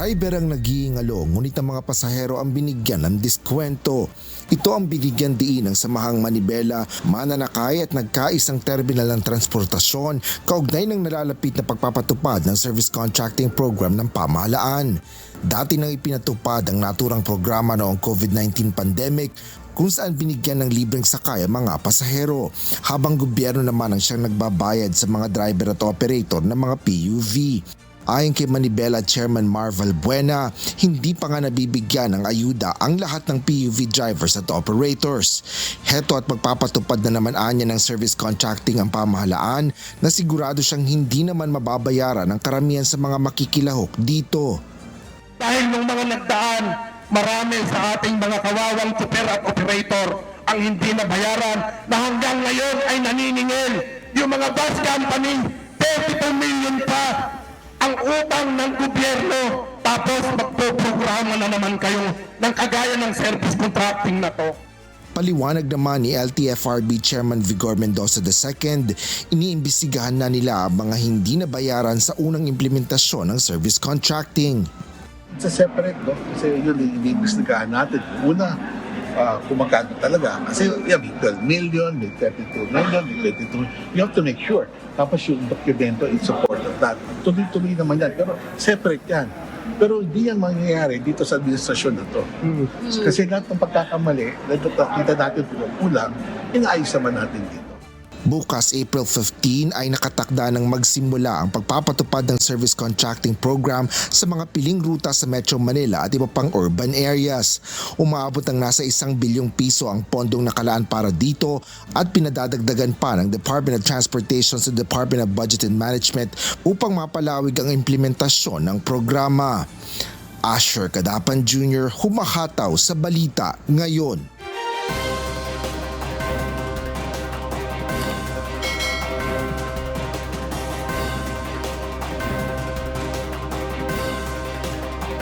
Driver ang nag-iingalo ngunit ang mga pasahero ang binigyan ng diskwento. Ito ang binigyan diin ng Samahang Manibela, mananakay at nagkaisang terminal ng transportasyon kaugnay ng nalalapit na pagpapatupad ng service contracting program ng pamahalaan. Dati nang ipinatupad ang naturang programa noong COVID-19 pandemic kung saan binigyan ng libreng sakay ang mga pasahero, habang gobyerno naman ang siyang nagbabayad sa mga driver at operator ng mga PUV. Ayon kay Manibela Chairman Marvel Buena, hindi pa nga nabibigyan ng ayuda ang lahat ng PUV drivers at operators. Heto at magpapatupad na naman anya ng service contracting ang pamahalaan na sigurado siyang hindi naman mababayaran ang karamihan sa mga makikilahok dito. Dahil nung mga nagdaan, marami sa ating mga kawawang super at operator ang hindi nabayaran na hanggang ngayon ay naniningil. Yung mga bus company, 32 million pa ang utang ng gobyerno, tapos magpo-programa na naman kayo ng kagaya ng service contracting na to. Paliwanag naman ni LTFRB Chairman Vigor Mendoza II, iniimbestigahan na nila ang mga hindi nabayaran sa unang implementasyon ng service contracting. It's a separate, no? Kasi yun, iniimbestigahan natin. Una, kung magkano talaga. Kasi may 12 million, may 32 million, may 22. You have to make sure. Tapos yung dokumento in support of that. Tuloy-tuloy naman yan. Pero separate yan. Pero hindi yan mangyayari dito sa administrasyon na to. Kasi lahat ng pagkakamali, nakita natin kung kulang, inaayos naman natin dito. Bukas April 15 ay nakatakda ng magsimula ang pagpapatupad ng service contracting program sa mga piling ruta sa Metro Manila at iba pang urban areas. Umaabot ng nasa 1 bilyong piso ang pondong nakalaan para dito at pinadadagdagan pa ng Department of Transportation sa Department of Budget and Management upang mapalawig ang implementasyon ng programa. Asher Cadapan Jr. humahataw sa balita ngayon.